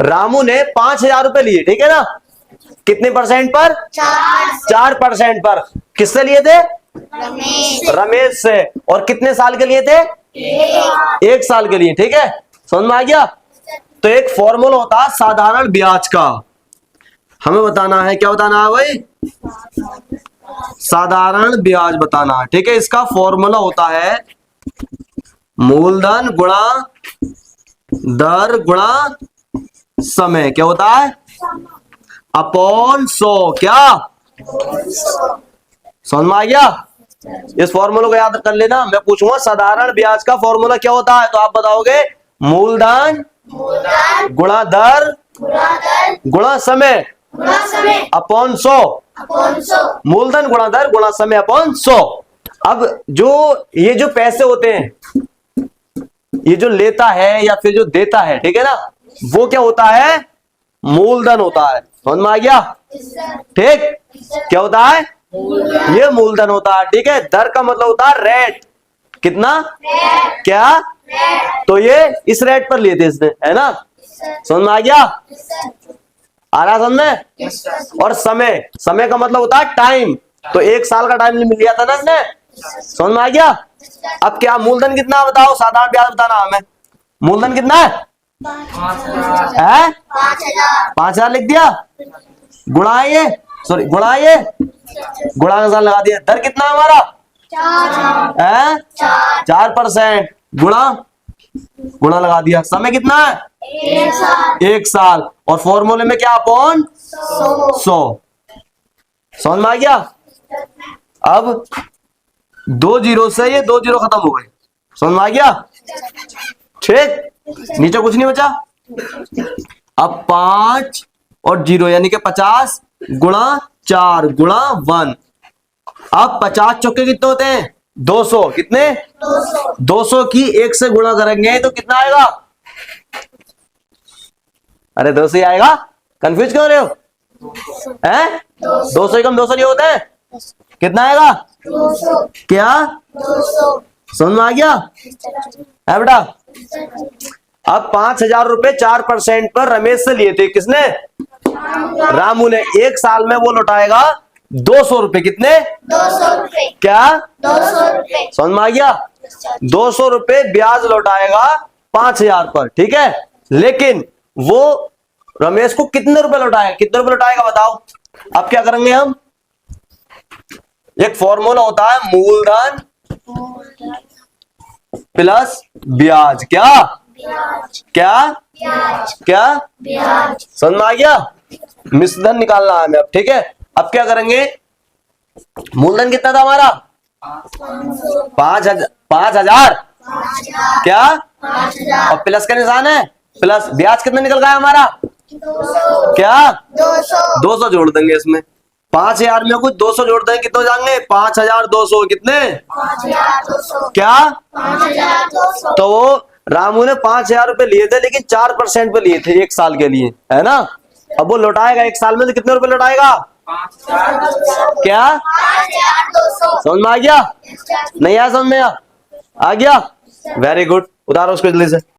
रामू ने 5,000 रुपए लिए, ठीक है ना। कितने परसेंट पर? 4% पर। किससे लिए थे? रमेश से। और कितने साल के लिए थे? 1 साल के लिए, ठीक है। समझ में आ गया। तो एक फॉर्मूला होता है साधारण ब्याज का, हमें बताना है, क्या बताना है भाई? साधारण ब्याज बताना है, ठीक है। इसका फॉर्मूला होता है मूलधन गुणा दर गुणा समय। क्या होता है? अपॉन 100। क्या समझ में आ गया? इस फॉर्मूला को याद कर लेना। मैं पूछूंगा साधारण ब्याज का फॉर्मूला क्या होता है, तो आप बताओगे मूलधन गुणा दर गुणा समय अपॉन 100। मूलधन गुणा दर गुणा समय अपॉन 100। अब ये जो पैसे होते हैं, ये जो लेता है या फिर जो देता है, ठीक है ना, वो क्या होता है? मूलधन होता है। समझ में आ गया? ठीक। क्या होता है? ये मूलधन होता है, ठीक है। दर का मतलब होता है रेट। कितना? क्या? तो ये इस रेट पर लिए थे इसने, है ना। समझ में आ गया? आ रहा समझ में? और समय का मतलब होता है टाइम। तो 1 साल का टाइम मिल लिया था ना इसने। समझ में आ गया? अब क्या मूलधन कितना बताओ, साधारण ब्याज बताना हमें। मूलधन कितना है? 5,000 लिख दिया। गुणा ये, सॉरी गुणा ये, गुणा का साल लगा दिया। दर कितना है हमारा? 4%। गुणा लगा दिया। समय कितना है? 1 साल। और फॉर्मूले में क्या? अपॉन 100। समझ में आ गया? अब 2 जीरो से ये 2 जीरो खत्म हो गए। समझ में आ गया? ठीक। नीचे कुछ नहीं बचा। अब 5 और 0 यानी कि 50 गुणा 4 गुणा 1। अब 50 चौके कितने होते हैं? 200। कितने? 200 की 1 से गुणा करेंगे तो कितना आएगा? अरे 200 ही आएगा। कंफ्यूज क्यों हो रहे हो? 200 कम 200 नहीं होते हैं। कितना आएगा? 200। क्या? 200। समझ में आ गया है बेटा? अब 5,000 रुपए 4% पर रमेश से लिए थे। किसने? रामू ने। 1 साल में वो लौटाएगा 200 रुपए। कितने? 200 रुपए। क्या? 200 रुपए। समझ में आ गया? 200 रुपए ब्याज लौटाएगा 5,000 पर, ठीक है। लेकिन वो रमेश को कितने रुपए लौटाएगा? कितने रुपए लौटाएगा बताओ। अब क्या करेंगे हम? एक फॉर्मूला होता है मूलधन प्लस ब्याज। क्या? क्या? क्या? समझ में आ गया? मिश्रधन निकालना है हमें अब, ठीक है। अब क्या करेंगे? मूलधन कितना था हमारा? 5,000। क्या? और प्लस का निशान है, प्लस। ब्याज कितना निकल गया हमारा? 200। क्या? 200 जोड़ देंगे इसमें। 5,000 में कुछ 200 जोड़ देंगे, कितने जाएंगे? 5,200। कितने? 5,200। क्या? 5,200। तो वो रामू ने 5,000 रुपए लिए थे, लेकिन 4% पे लिए थे 1 साल के लिए, है ना। अब वो लौटाएगा 1 साल में तो कितने रुपए लौटाएगा? 5,200। क्या? 5,200। समझ में आ गया? नहीं आया समझ में? आ गया? Very good. उतारो उसको जल्दी से।